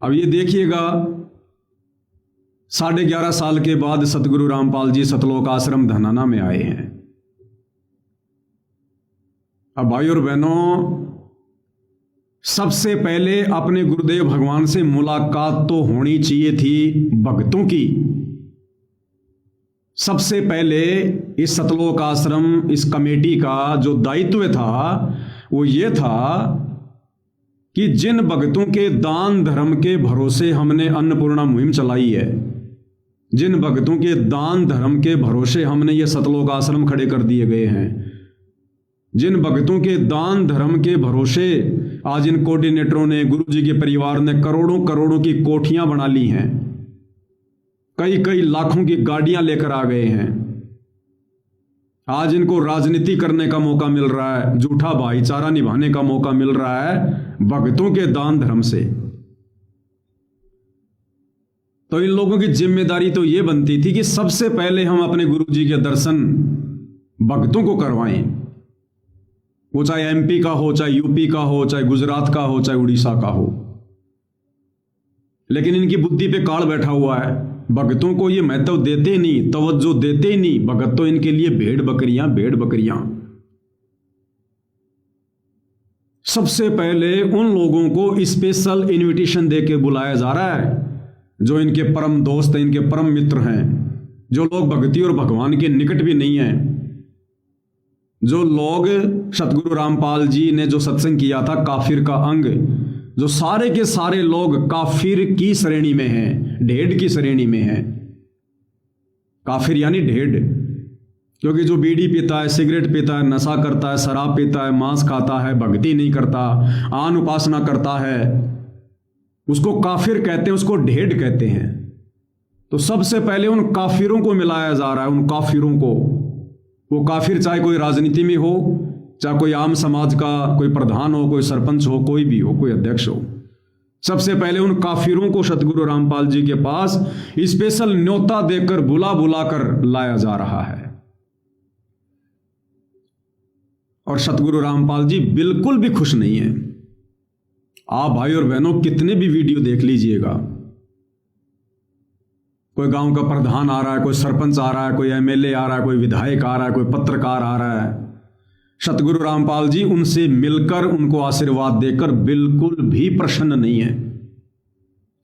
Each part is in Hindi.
अब ये देखिएगा, 11.5 साल के बाद सतगुरु रामपाल जी सतलोक आश्रम धनाना में आए हैं। अब भाई और बहनों, सबसे पहले अपने गुरुदेव भगवान से मुलाकात तो होनी चाहिए थी भक्तों की। सबसे पहले इस सतलोक आश्रम, इस कमेटी का जो दायित्व था वो ये था कि जिन भक्तों के दान धर्म के भरोसे हमने अन्नपूर्णा मुहिम चलाई है, जिन भक्तों के दान धर्म के भरोसे हमने ये सतलोक आश्रम खड़े कर दिए गए हैं, जिन भक्तों के दान धर्म के भरोसे आज इन कोऑर्डिनेटरों ने, गुरु जी के परिवार ने करोड़ों करोड़ों की कोठियां बना ली हैं, कई कई लाखों की गाड़ियां लेकर आ गए हैं। आज इनको राजनीति करने का मौका मिल रहा है, झूठा भाईचारा निभाने का मौका मिल रहा है भक्तों के दान धर्म से। तो इन लोगों की जिम्मेदारी तो यह बनती थी कि सबसे पहले हम अपने गुरु जी के दर्शन भक्तों को करवाएं, वो चाहे एमपी का हो, चाहे यूपी का हो, चाहे गुजरात का हो, चाहे उड़ीसा का हो। लेकिन इनकी बुद्धि पे काल बैठा हुआ है, भक्तों को ये महत्व देते नहीं, तवज्जो देते ही नहीं। भगत तो इनके लिए भेड़ बकरियां, भेड़ बकरियां। सबसे पहले उन लोगों को स्पेशल इनविटेशन देके बुलाया जा रहा है जो इनके परम दोस्त हैं, इनके परम मित्र हैं, जो लोग भक्ति और भगवान के निकट भी नहीं हैं, जो लोग सतगुरु रामपाल जी ने जो सत्संग किया था काफिर का अंग, जो सारे के सारे लोग काफिर की श्रेणी में हैं, ढेड़ की श्रेणी में हैं। काफिर यानी ढेड़, क्योंकि जो बीड़ी पीता है, सिगरेट पीता है, नशा करता है, शराब पीता है, मांस खाता है, भक्ति नहीं करता, आन उपासना करता है, उसको काफिर कहते हैं, उसको ढेड़ कहते हैं। तो सबसे पहले उन काफिरों को मिलाया जा रहा है, उन काफिरों को। वो काफिर चाहे कोई राजनीति में हो, चाहे कोई आम समाज का कोई प्रधान हो, कोई सरपंच हो, कोई भी हो, कोई अध्यक्ष हो, सबसे पहले उन काफिरों को सतगुरु रामपाल जी के पास स्पेशल न्योता देकर बुला बुला कर लाया जा रहा है। और सतगुरु रामपाल जी बिल्कुल भी खुश नहीं है। आप भाई और बहनों कितने भी वीडियो देख लीजिएगा, कोई गांव का प्रधान आ रहा है, कोई सरपंच आ रहा है, कोई एमएलए आ रहा है, कोई विधायक आ रहा है, कोई पत्रकार आ रहा है, सतगुरु रामपाल जी उनसे मिलकर, उनको आशीर्वाद देकर बिल्कुल भी प्रसन्न नहीं है।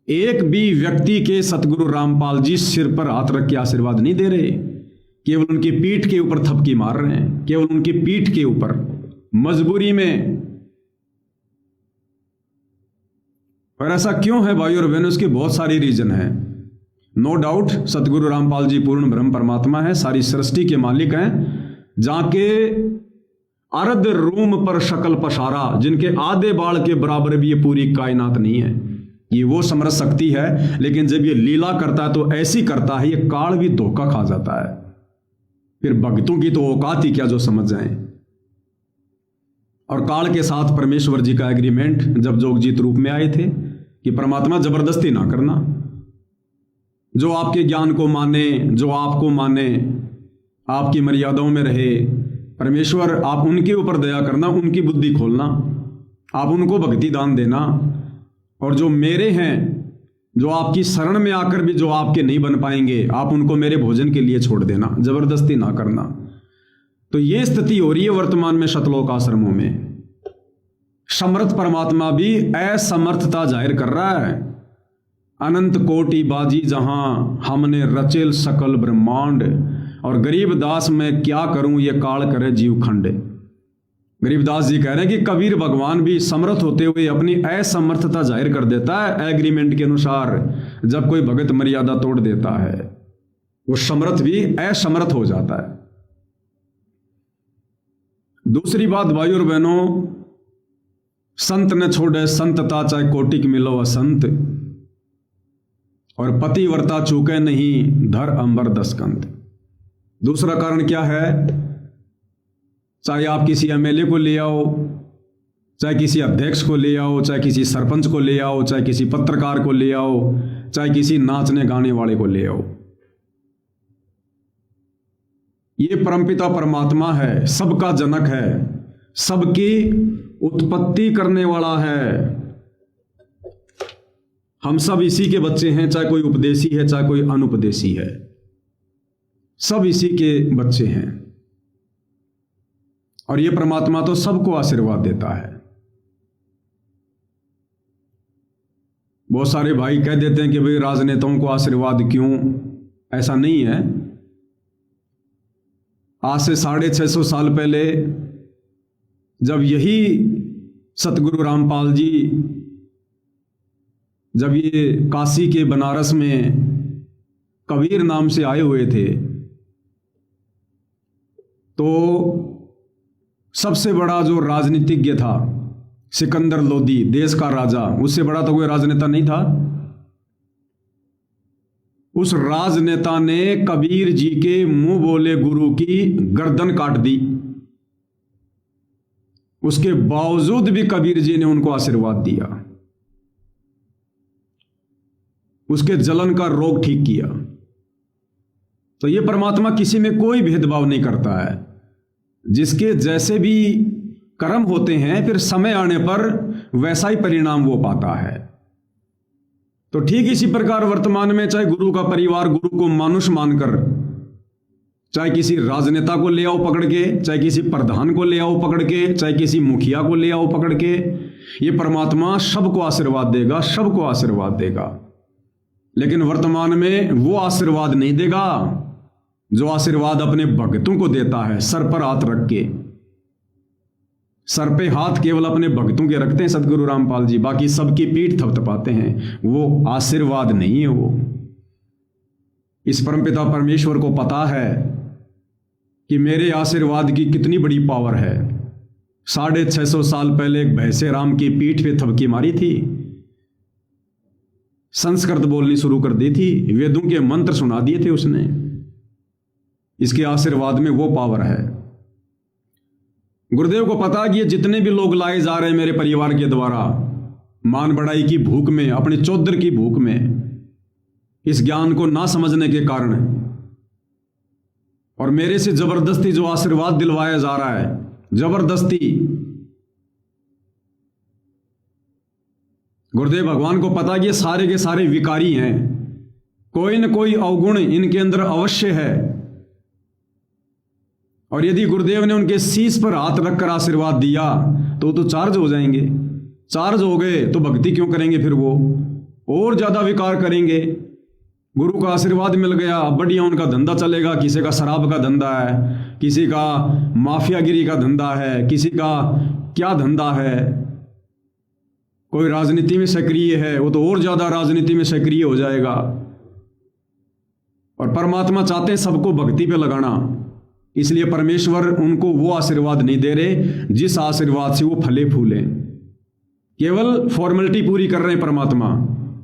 एक भी व्यक्ति के सतगुरु रामपाल जी सिर पर हाथ रख के आशीर्वाद नहीं दे रहे, केवल उनकी पीठ के ऊपर थपकी मार रहे हैं, केवल उनकी पीठ के ऊपर, मजबूरी में। और ऐसा क्यों है भाई और बहनों? उसकी बहुत सारी रीजन है। नो डाउट सतगुरु रामपाल जी पूर्ण ब्रह्म परमात्मा है, सारी सृष्टि के मालिक हैं। जाके अर्ध रूम पर शकल पसारा, जिनके आधे बाल के बराबर भी ये पूरी कायनात नहीं है। ये वो समरस शक्ति है, लेकिन जब ये लीला करता है तो ऐसी करता है, ये काल भी धोखा खा जाता है। फिर भक्तों की तो औकात ही क्या जो समझ जाएं। और काल के साथ परमेश्वर जी का एग्रीमेंट जब जोगजीत रूप में आए थे कि परमात्मा जबरदस्ती ना करना, जो आपके ज्ञान को माने, जो आपको माने, आपकी मर्यादाओं में रहे, परमेश्वर आप उनके ऊपर दया करना, उनकी बुद्धि खोलना, आप उनको भक्ति दान देना। और जो मेरे हैं, जो आपकी शरण में आकर भी जो आपके नहीं बन पाएंगे, आप उनको मेरे भोजन के लिए छोड़ देना, जबरदस्ती ना करना। तो ये स्थिति हो रही है वर्तमान में सतलोक आश्रमों में। समर्थ परमात्मा भी असमर्थता जाहिर कर रहा है। अनंत कोटि बाजी जहां हमने रचेल सकल ब्रह्मांड, और गरीबदास मैं क्या करूं ये काल करे जीव खंड। गरीबदास जी कह रहे हैं कि कबीर भगवान भी समर्थ होते हुए अपनी असमर्थता जाहिर कर देता है। एग्रीमेंट के अनुसार जब कोई भगत मर्यादा तोड़ देता है, वो समर्थ भी असमर्थ हो जाता है। दूसरी बात भाई और बहनों, संत न छोड़े संतता चाहे कोटिक मिलो असंत, और पतिव्रता चूके नहीं धर अंबर दसकंत। दूसरा कारण क्या है? चाहे आप किसी एमएलए को ले आओ, चाहे किसी अध्यक्ष को ले आओ, चाहे किसी सरपंच को ले आओ, चाहे किसी पत्रकार को ले आओ, चाहे किसी नाचने गाने वाले को ले आओ, ये परमपिता परमात्मा है, सबका जनक है, सबकी उत्पत्ति करने वाला है। हम सब इसी के बच्चे हैं, चाहे कोई उपदेशी है चाहे कोई अनुपदेशी है, सब इसी के बच्चे हैं। और ये परमात्मा तो सबको आशीर्वाद देता है। बहुत सारे भाई कह देते हैं कि भाई राजनेताओं को आशीर्वाद क्यों, ऐसा नहीं है। आज से 650 साल पहले जब यही सतगुरु रामपाल जी जब ये काशी के बनारस में कबीर नाम से आए हुए थे, तो सबसे बड़ा जो राजनीतिज्ञ था सिकंदर लोदी, देश का राजा, उससे बड़ा तो कोई राजनेता नहीं था। उस राजनेता ने कबीर जी के मुंह बोले गुरु की गर्दन काट दी। उसके बावजूद भी कबीर जी ने उनको आशीर्वाद दिया, उसके जलन का रोग ठीक किया। तो ये परमात्मा किसी में कोई भेदभाव नहीं करता है। जिसके जैसे भी कर्म होते हैं, फिर समय आने पर वैसा ही परिणाम वो पाता है। तो ठीक इसी प्रकार वर्तमान में चाहे गुरु का परिवार गुरु को मानुष मानकर, चाहे किसी राजनेता को ले आओ पकड़ के, चाहे किसी प्रधान को ले आओ पकड़ के, चाहे किसी मुखिया को ले आओ पकड़ के, ये परमात्मा सबको आशीर्वाद देगा, सबको आशीर्वाद देगा। लेकिन वर्तमान में वो आशीर्वाद नहीं देगा जो आशीर्वाद अपने भक्तों को देता है, सर पर हाथ रख के। सर पे हाथ केवल अपने भक्तों के रखते हैं सतगुरु रामपाल जी, बाकी सबकी पीठ थपथपाते हैं। वो आशीर्वाद नहीं है। वो इस परमपिता परमेश्वर को पता है कि मेरे आशीर्वाद की कितनी बड़ी पावर है। 650 साल पहले एक भैंसे राम की पीठ पे थपकी मारी थी, संस्कृत बोलनी शुरू कर दी थी, वेदों के मंत्र सुना दिए थे उसने। इसके आशीर्वाद में वो पावर है। गुरुदेव को पता कि ये जितने भी लोग लाए जा रहे हैं मेरे परिवार के द्वारा, मान बढ़ाई की भूख में, अपने चौधर की भूख में, इस ज्ञान को ना समझने के कारण, और मेरे से जबरदस्ती जो आशीर्वाद दिलवाया जा रहा है, जबरदस्ती। गुरुदेव भगवान को पता कि ये सारे के सारे विकारी हैं, कोई न कोई अवगुण इनके अंदर अवश्य है। और यदि गुरुदेव ने उनके शीश पर हाथ रखकर आशीर्वाद दिया तो वो तो चार्ज हो जाएंगे। चार्ज हो गए तो भक्ति क्यों करेंगे, फिर वो और ज्यादा विकार करेंगे। गुरु का आशीर्वाद मिल गया, बढ़िया उनका धंधा चलेगा। किसी का शराब का धंधा है, किसी का माफियागिरी का धंधा है, किसी का क्या धंधा है, कोई राजनीति में सक्रिय है, वो तो और ज्यादा राजनीति में सक्रिय हो जाएगा। और परमात्मा चाहते हैं सबको भक्ति पे लगाना, इसलिए परमेश्वर उनको वो आशीर्वाद नहीं दे रहे जिस आशीर्वाद से वो फले फूले। केवल फॉर्मेलिटी पूरी कर रहे हैं परमात्मा।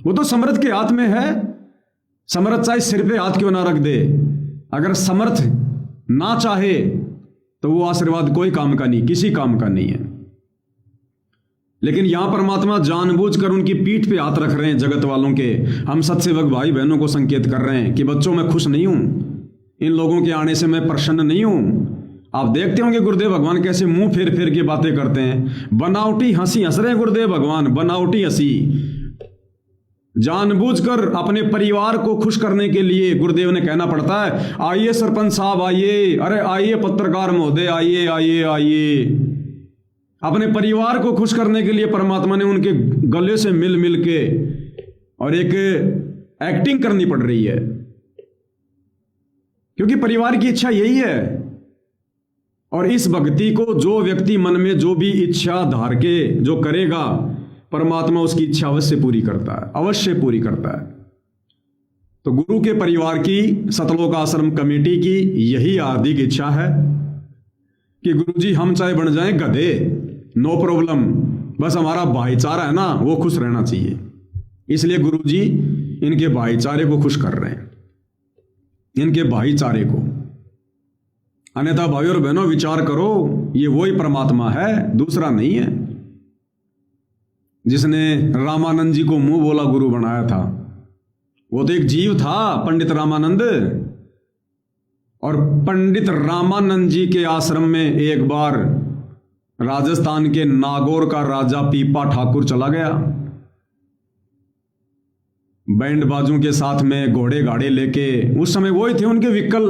वो तो समर्थ के हाथ में है। समर्थ चाहे सिर पे हाथ क्यों ना रख दे, अगर समर्थ ना चाहे तो वो आशीर्वाद कोई काम का नहीं, किसी काम का नहीं है। लेकिन यहां परमात्मा जानबूझकर उनकी पीठ पे हाथ रख रहे हैं जगत वालों के। हम सत्सेवक भाई बहनों को संकेत कर रहे हैं कि बच्चों मैं खुश नहीं हूं, इन लोगों के आने से मैं प्रसन्न नहीं हूं। आप देखते होंगे गुरुदेव भगवान कैसे मुंह फेर फेर के बातें करते हैं। बनावटी हंसी हंस रहे हैं गुरुदेव भगवान, बनावटी हंसी। जानबूझकर अपने परिवार को खुश करने के लिए गुरुदेव ने कहना पड़ता है, आइए सरपंच साहब आइए, अरे आइए पत्रकार महोदय आइए आइए आइए। अपने परिवार को खुश करने के लिए परमात्मा ने उनके गले से मिल मिल के और एक एक्टिंग करनी पड़ रही है, क्योंकि परिवार की इच्छा यही है। और इस भक्ति को जो व्यक्ति मन में जो भी इच्छा धार के जो करेगा, परमात्मा उसकी इच्छा अवश्य पूरी करता है, अवश्य पूरी करता है। तो गुरु के परिवार की, सतलोक आश्रम कमेटी की यही हार्दिक इच्छा है कि गुरुजी हम चाहे बन जाएं गधे, नो प्रॉब्लम, बस हमारा भाईचारा है ना वो खुश रहना चाहिए। इसलिए गुरुजी इनके भाईचारे को खुश कर रहे हैं, इनके भाईचारे को। अन्यथा भाइयों और बहनों विचार करो, ये वही परमात्मा है, दूसरा नहीं है। जिसने रामानंद जी को मुंह बोला गुरु बनाया था, वो तो एक जीव था, पंडित रामानंद। और पंडित रामानंद जी के आश्रम में एक बार राजस्थान के नागौर का राजा पीपा ठाकुर चला गया। बैंड बाजों के साथ में घोड़े गाड़े लेके, उस समय वही थे उनके व्हीकल।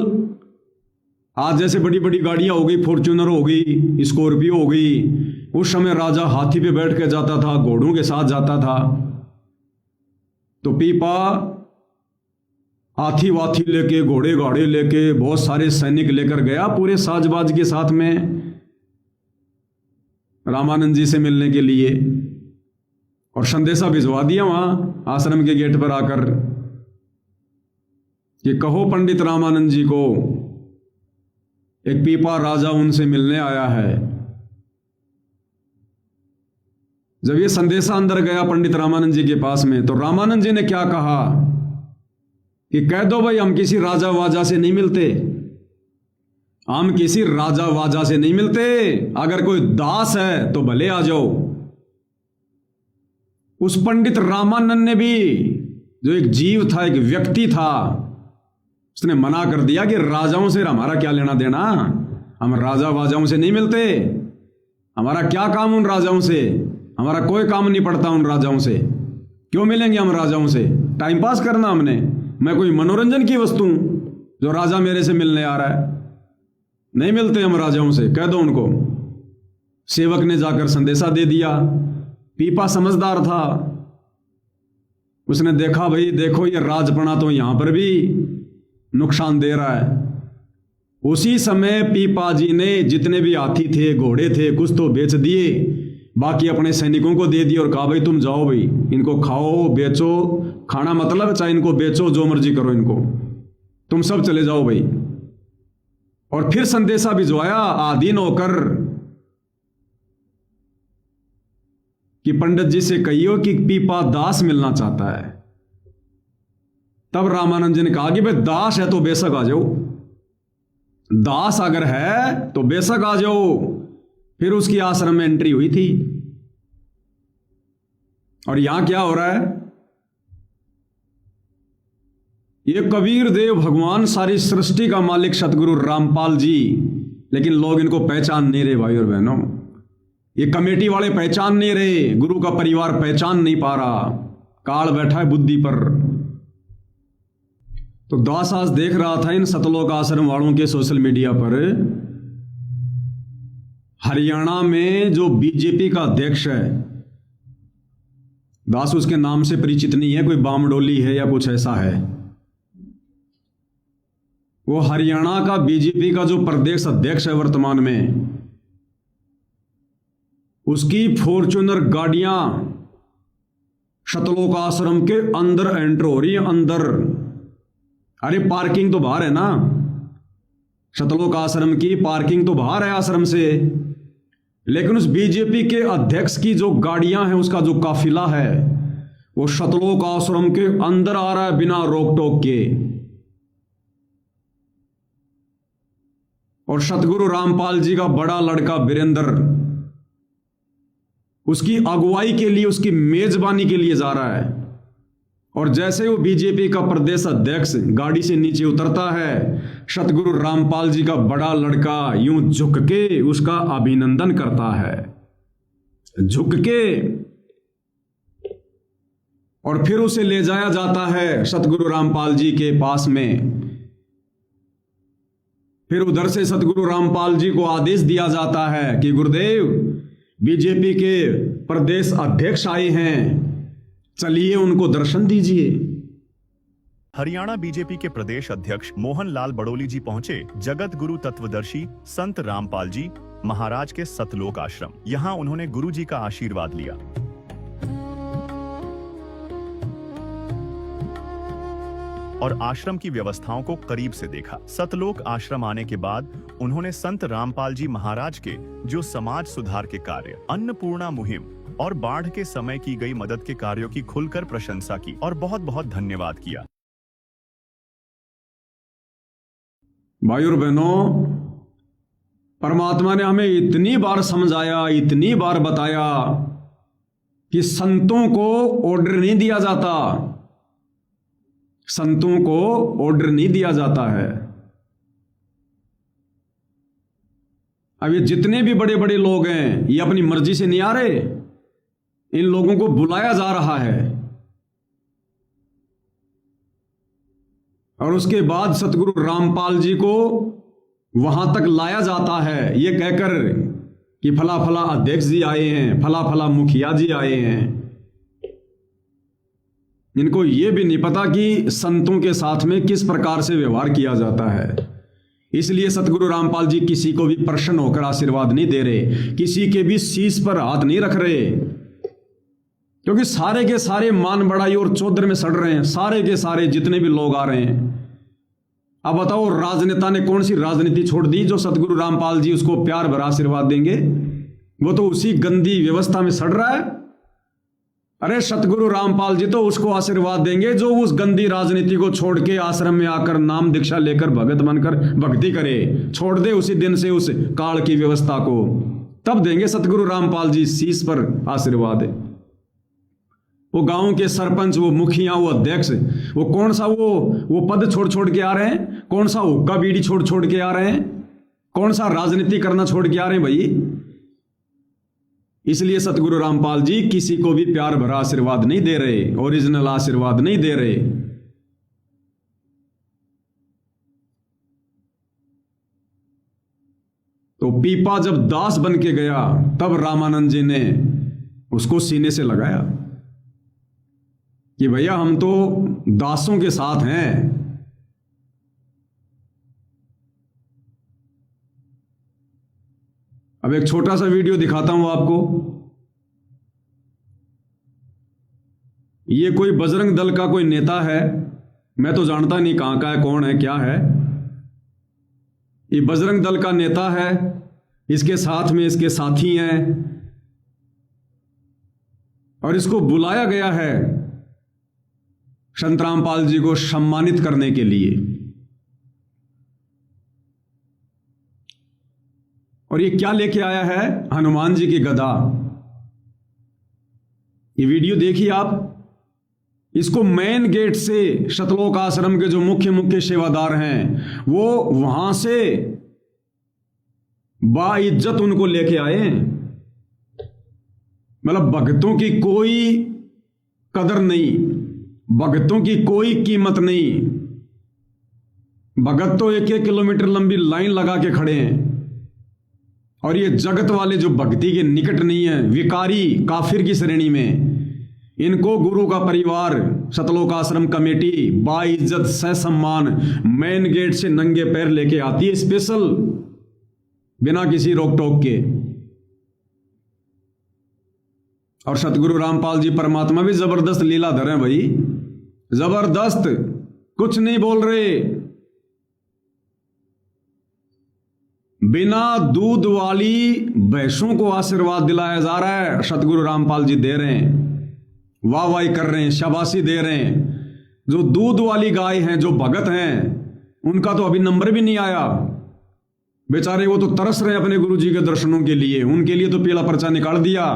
आज जैसे बड़ी बड़ी गाड़ियां हो गई, फॉर्च्यूनर हो गई, स्कॉर्पियो हो गई, उस समय राजा हाथी पे बैठ के जाता था, घोड़ों के साथ जाता था। तो पीपा हाथी वाथी लेके, घोड़े गाड़े लेके, बहुत सारे सैनिक लेकर गया पूरे साजबाज के साथ में रामानंद जी से मिलने के लिए, और संदेशा भिजवा दिया वहां आश्रम के गेट पर आकर कि कहो पंडित रामानंद जी को एक पीपा राजा उनसे मिलने आया है। जब ये संदेशा अंदर गया पंडित रामानंद जी के पास में, तो रामानंद जी ने क्या कहा कि कह दो भाई, हम किसी राजा वाजा से नहीं मिलते, हम किसी राजा वाजा से नहीं मिलते, अगर कोई दास है तो भले आ जाओ। उस पंडित रामानंद ने भी, जो एक जीव था, एक व्यक्ति था, उसने मना कर दिया कि राजाओं से हमारा क्या लेना देना, हम राजा वाजाओं से नहीं मिलते, हमारा क्या काम उन राजाओं से, हमारा कोई काम नहीं पड़ता उन राजाओं से, क्यों मिलेंगे हम राजाओं से, टाइम पास करना हमने, मैं कोई मनोरंजन की वस्तु जो राजा मेरे से मिलने आ रहा है, नहीं मिलते हम राजाओं से, कह दो उनको। सेवक ने जाकर संदेशा दे दिया। पीपा समझदार था, उसने देखा भाई देखो ये राजपणा तो यहां पर भी नुकसान दे रहा है। उसी समय पीपा जी ने जितने भी हाथी थे, घोड़े थे, कुछ तो बेच दिए, बाकी अपने सैनिकों को दे दिए और कहा भाई तुम जाओ भाई, इनको खाओ बेचो, खाना मतलब चाहे इनको बेचो, जो मर्जी करो इनको, तुम सब चले जाओ भाई। और फिर संदेशा भिजवाया आधीन होकर कि पंडित जी से कहियो कि पीपा दास मिलना चाहता है। तब रामानंद जी ने कहा कि भाई दास है तो बेशक आ जाओ, दास अगर है तो बेशक आ जाओ। फिर उसकी आश्रम में एंट्री हुई थी। और यहां क्या हो रहा है, ये कबीर देव भगवान, सारी सृष्टि का मालिक सतगुरु रामपाल जी, लेकिन लोग इनको पहचान नहीं रहे भाई और बहनों, ये कमेटी वाले पहचान नहीं रहे, गुरु का परिवार पहचान नहीं पा रहा, काल बैठा है बुद्धि पर। तो दास आज देख रहा था इन सतलोक आश्रम वालों के सोशल मीडिया पर, हरियाणा में जो बीजेपी का अध्यक्ष है, दास उसके नाम से परिचित नहीं है, कोई बामडोली है या कुछ ऐसा है, वो हरियाणा का बीजेपी का जो प्रदेश अध्यक्ष है वर्तमान में, उसकी फॉर्च्यूनर गाड़ियां सतलोक आश्रम के अंदर एंटर हो रही है, अंदर। अरे पार्किंग तो बाहर है ना, सतलोक आश्रम की पार्किंग तो बाहर है आश्रम से, लेकिन उस बीजेपी के अध्यक्ष की जो गाड़ियां हैं, उसका जो काफिला है, वो सतलोक आश्रम के अंदर आ रहा है बिना रोक टोक के। और सतगुरु रामपाल जी का बड़ा लड़का वीरेंद्र उसकी अगुवाई के लिए, उसकी मेजबानी के लिए जा रहा है। और जैसे वो बीजेपी का प्रदेश अध्यक्ष गाड़ी से नीचे उतरता है, सतगुरु रामपाल जी का बड़ा लड़का यूं झुक के उसका अभिनंदन करता है, झुक के, और फिर उसे ले जाया जाता है सतगुरु रामपाल जी के पास में। फिर उधर से सतगुरु रामपाल जी को आदेश दिया जाता है कि गुरुदेव बीजेपी के प्रदेश अध्यक्ष आए हैं, चलिए उनको दर्शन दीजिए। हरियाणा बीजेपी के प्रदेश अध्यक्ष मोहन लाल बड़ोली जी पहुंचे जगत गुरु तत्वदर्शी संत रामपाल जी महाराज के सतलोक आश्रम। यहां उन्होंने गुरु जी का आशीर्वाद लिया और आश्रम की व्यवस्थाओं को करीब से देखा। सतलोक आश्रम आने के बाद उन्होंने संत रामपाल जी महाराज के जो समाज सुधार के कार्य, अन्नपूर्णा मुहिम और बाढ़ के समय की गई मदद के कार्यों की खुलकर प्रशंसा की और बहुत बहुत धन्यवाद किया। भाई और बहनों, परमात्मा ने हमें इतनी बार समझाया, इतनी बार बताया कि संतों को ऑर्डर नहीं दिया जाता, संतों को ऑर्डर नहीं दिया जाता है। अब ये जितने भी बड़े बड़े लोग हैं, ये अपनी मर्जी से नहीं आ रहे, इन लोगों को बुलाया जा रहा है। और उसके बाद सतगुरु रामपाल जी को वहां तक लाया जाता है ये कहकर कि फला फला अध्यक्ष जी आए हैं, फला फला मुखिया जी आए हैं। इनको ये भी नहीं पता कि संतों के साथ में किस प्रकार से व्यवहार किया जाता है। इसलिए सतगुरु रामपाल जी किसी को भी प्रसन्न होकर आशीर्वाद नहीं दे रहे, किसी के भी शीश पर हाथ नहीं रख रहे, क्योंकि सारे के सारे मान बढ़ाई और चौधर में सड़ रहे हैं, सारे के सारे जितने भी लोग आ रहे हैं। अब बताओ राजनेता ने कौन सी राजनीति छोड़ दी जो सतगुरु रामपाल जी उसको प्यार भरा आशीर्वाद देंगे? वो तो उसी गंदी व्यवस्था में सड़ रहा है। अरे सतगुरु रामपाल जी तो उसको आशीर्वाद देंगे जो उस गंदी राजनीति को छोड़ के आश्रम में आकर नाम दीक्षा लेकर भगत बनकर भक्ति करे, छोड़ दे उसी दिन से उस काल की व्यवस्था को, तब देंगे सतगुरु रामपाल जी शीश पर आशीर्वाद। वो गांव के सरपंच, वो मुखिया, वो अध्यक्ष, वो कौन सा वो पद छोड़ छोड़ के आ रहे हैं? कौन सा हुक्का बीड़ी छोड़ छोड़ के आ रहे हैं? कौन सा राजनीति करना छोड़ के आ रहे हैं भाई? इसलिए सतगुरु रामपाल जी किसी को भी प्यार भरा आशीर्वाद नहीं दे रहे, ओरिजिनल आशीर्वाद नहीं दे रहे। तो पीपा जब दास बन के गया तब रामानंद जी ने उसको सीने से लगाया कि भैया हम तो दासों के साथ हैं। अब एक छोटा सा वीडियो दिखाता हूं आपको। ये कोई बजरंग दल का कोई नेता है, मैं तो जानता नहीं कहां का है, कौन है, क्या है। ये बजरंग दल का नेता है, इसके साथ में इसके साथी हैं और इसको बुलाया गया है संत रामपाल जी को सम्मानित करने के लिए। और ये क्या लेके आया है? हनुमान जी की गदा। ये वीडियो देखिए आप। इसको मेन गेट से शतलोक आश्रम के जो मुख्य सेवादार हैं वो वहां से बाइज्जत उनको लेके आए। मतलब भक्तों की कोई कदर नहीं, भक्तों की कोई कीमत नहीं। भगत तो 1-1 किलोमीटर लंबी लाइन लगा के खड़े हैं और ये जगत वाले जो भक्ति के निकट नहीं है, विकारी काफिर की श्रेणी में, इनको गुरु का परिवार सतलोक आश्रम कमेटी बाइज्जत ससम्मान मेन गेट से नंगे पैर लेके आती है, स्पेशल, बिना किसी रोक टोक के। और सतगुरु रामपाल जी परमात्मा भी जबरदस्त लीलाधर हैं भाई, जबरदस्त, कुछ नहीं बोल रहे। बिना दूध वाली भैंसों को आशीर्वाद दिलाया जा रहा है, सतगुरु रामपाल जी दे रहे हैं, वाहवाही कर रहे हैं, शाबाशी दे रहे हैं। जो दूध वाली गाय हैं, जो भगत हैं, उनका तो अभी नंबर भी नहीं आया। बेचारे वो तो तरस रहे हैं अपने गुरु जी के दर्शनों के लिए। उनके लिए तो पीला पर्चा निकाल दिया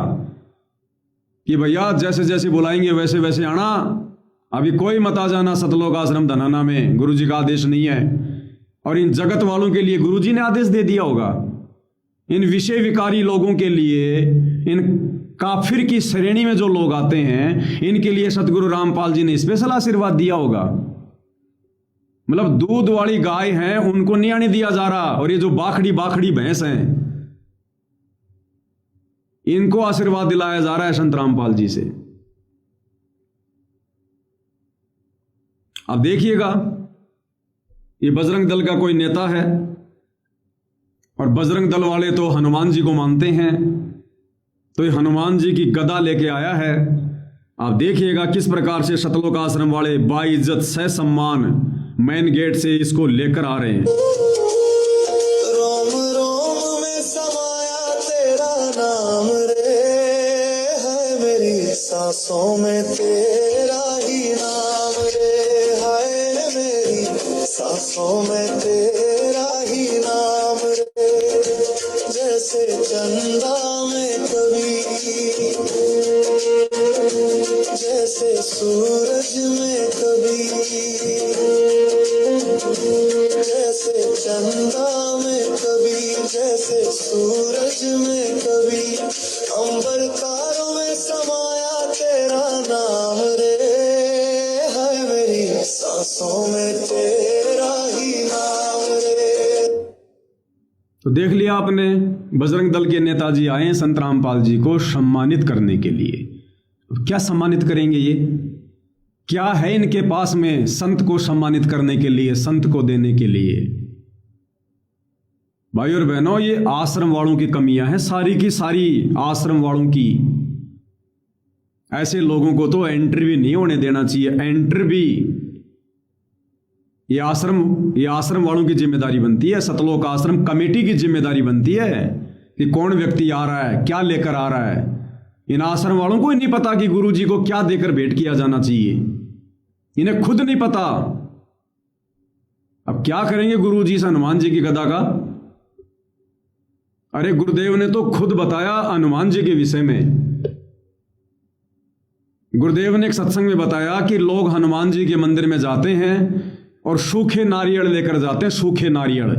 कि भैया जैसे जैसे बुलाएंगे वैसे वैसे आना, अभी कोई मत आ जाना सतलोक आश्रम धनाना में, गुरु जी का आदेश नहीं है। और इन जगत वालों के लिए गुरु जी ने आदेश दे दिया होगा। इन विषय विकारी लोगों के लिए, इन काफिर की श्रेणी में जो लोग आते हैं, इनके लिए सतगुरु रामपाल जी ने स्पेशल आशीर्वाद दिया होगा। मतलब दूध वाली गाय हैं, उनको नहीं आने दिया जा रहा, और ये जो बाखड़ी भैंस हैं, इनको आशीर्वाद दिलाया जा रहा है संत रामपाल जी से। अब देखिएगा, ये बजरंग दल का कोई नेता है और बजरंग दल वाले तो हनुमान जी को मानते हैं, तो ये हनुमान जी की गदा लेके आया है। आप देखिएगा किस प्रकार से सतलोक आश्रम वाले बाइज्जत ससम्मान मेन गेट से इसको लेकर आ रहे हैं। रोम रोम में समाया तेरा नाम रे, है मेरी सांसों में तेरा ही नाम रे, है मेरी सांसों में तेरा ही नाम रे। जैसे चंदा में कभी, जैसे सूरज में कभी, जैसे चंदा में कभी, जैसे सूरज में कभी, अंबर तारों में समाया तेरा नाम रे, सांसों में तेरा ही नाम रे। तो देख लिया आपने, बजरंग दल के नेताजी आए हैं संत रामपाल जी को सम्मानित करने के लिए। क्या सम्मानित करेंगे ये? क्या है इनके पास में संत को सम्मानित करने के लिए, संत को देने के लिए? भाई और बहनों, ये आश्रम वालों की कमियां हैं, सारी की सारी आश्रम वालों की। ऐसे लोगों को तो एंट्री भी नहीं होने देना चाहिए, एंट्री भी। ये आश्रम वालों की जिम्मेदारी बनती है, सतलोक आश्रम कमेटी की जिम्मेदारी बनती है कि कौन व्यक्ति आ रहा है, क्या लेकर आ रहा है। इन आश्रम वालों को ही नहीं पता कि गुरु जी को क्या देकर भेंट किया जाना चाहिए, इन्हें खुद नहीं पता। अब क्या करेंगे गुरु जी से हनुमान जी की गदा का? अरे गुरुदेव ने तो खुद बताया हनुमान जी के विषय में। गुरुदेव ने एक सत्संग में बताया कि लोग हनुमान जी के मंदिर में जाते हैं और सूखे नारियल लेकर जाते हैं, सूखे नारियल,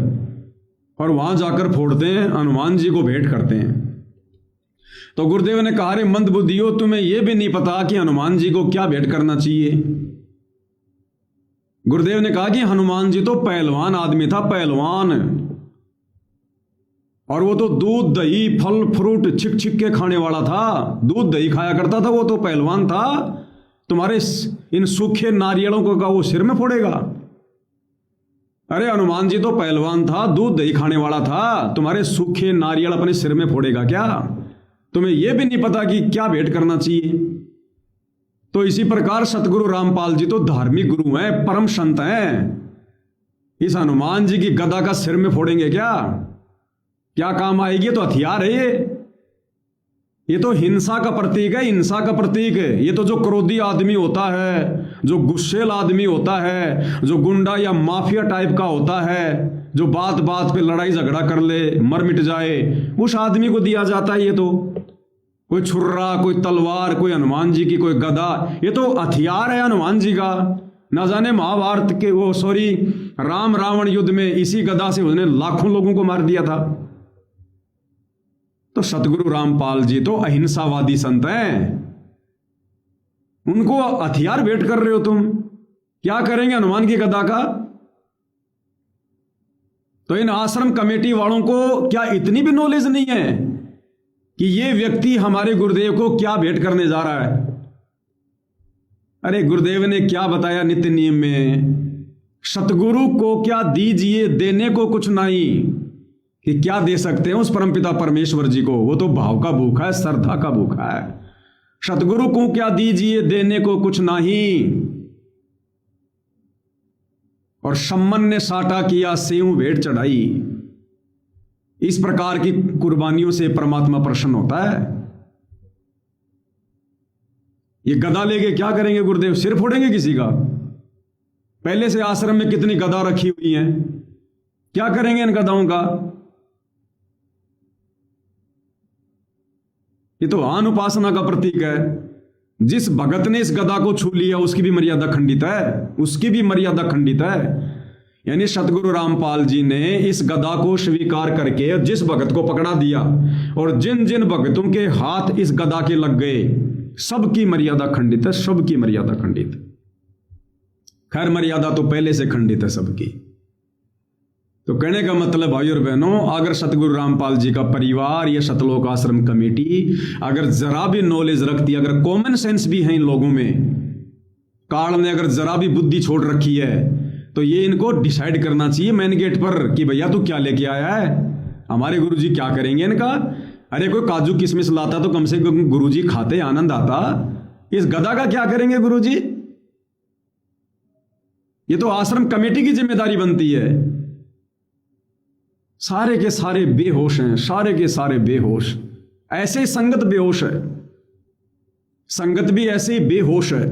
और वहां जाकर फोड़ते हैं, हनुमान जी को भेंट करते हैं। तो गुरुदेव ने कहा, रे मंद बुद्धियो, तुम्हें यह भी नहीं पता कि हनुमान जी को क्या भेंट करना चाहिए। गुरुदेव ने कहा कि हनुमान जी तो पहलवान आदमी था, पहलवान, और वो तो दूध दही फल फ्रूट छिक छिक के खाने वाला था, दूध दही खाया करता था, वो तो पहलवान था। तुम्हारे इन सूखे नारियलों को का वो सिर में फोड़ेगा? अरे हनुमान जी तो पहलवान था, दूध दही खाने वाला था, तुम्हारे सूखे नारियल अपने सिर में फोड़ेगा क्या? तुम्हें यह भी नहीं पता कि क्या भेंट करना चाहिए? तो इसी प्रकार सतगुरु रामपाल जी तो धार्मिक गुरु हैं, परम संत हैं। इस हनुमान जी की गदा का सिर में फोड़ेंगे क्या? क्या काम आएगी? तो हथियार है ये तो हिंसा का प्रतीक है, हिंसा का प्रतीक है। ये तो जो क्रोधी आदमी होता है, जो गुस्सेल आदमी होता है, जो गुंडा या माफिया टाइप का होता है, जो बात बात पे लड़ाई झगड़ा कर ले, मर मिट जाए, उस आदमी को दिया जाता है ये तो। कोई छुर्रा, कोई तलवार, कोई हनुमान जी की कोई गदा, ये तो हथियार है हनुमान जी का। ना जाने महाभारत के राम रावण युद्ध में इसी गदा से उसने लाखों लोगों को मार दिया था। तो सतगुरु रामपाल जी तो अहिंसावादी संत हैं, उनको हथियार भेंट कर रहे हो तुम। क्या करेंगे हनुमान की गदा का? तो इन आश्रम कमेटी वालों को क्या इतनी भी नॉलेज नहीं है कि ये व्यक्ति हमारे गुरुदेव को क्या भेंट करने जा रहा है? अरे गुरुदेव ने क्या बताया नित्य नियम में? सतगुरु को क्या दीजिए, देने को कुछ नहीं, कि क्या दे सकते हैं उस परमपिता परमेश्वर जी को? वो तो भाव का भूखा है, श्रद्धा का भूखा है। सतगुरु को क्या दीजिए, देने को कुछ नहीं। और सम्मन ने साटा किया, सेऊ भेंट चढ़ाई। इस प्रकार की कुर्बानियों से परमात्मा प्रसन्न होता है। ये गदा लेके क्या करेंगे गुरुदेव? सिर फोड़ेंगे किसी का? पहले से आश्रम में कितनी गदा रखी हुई हैं, क्या करेंगे इन गदाओं का? ये तो आन उपासना का प्रतीक है। जिस भगत ने इस गदा को छू लिया उसकी भी मर्यादा खंडित है, उसकी भी मर्यादा खंडित है। यानी सतगुरु रामपाल जी ने इस गदा को स्वीकार करके जिस भगत को पकड़ा दिया, और जिन जिन भगतों के हाथ इस गदा के लग गए, सबकी मर्यादा खंडित है, सबकी मर्यादा खंडित। खैर मर्यादा तो पहले से खंडित है सबकी। तो कहने का मतलब भाई और बहनों, अगर सतगुरु रामपाल जी का परिवार या सतलोक आश्रम कमेटी अगर जरा भी नॉलेज रखती, अगर कॉमन सेंस भी है इन लोगों में, काल ने अगर जरा भी बुद्धि छोड़ रखी है, तो ये इनको डिसाइड करना चाहिए मेन गेट पर कि भैया तू क्या लेके आया है, हमारे गुरुजी क्या करेंगे इनका। अरे कोई काजू किशमिश लाता तो कम से कम गुरुजी खाते, आनंद आता। इस गदा का क्या करेंगे गुरुजी? ये तो आश्रम कमेटी की जिम्मेदारी बनती है। सारे के सारे बेहोश हैं, सारे के सारे बेहोश। ऐसे संगत बेहोश है, संगत भी ऐसे बेहोश है।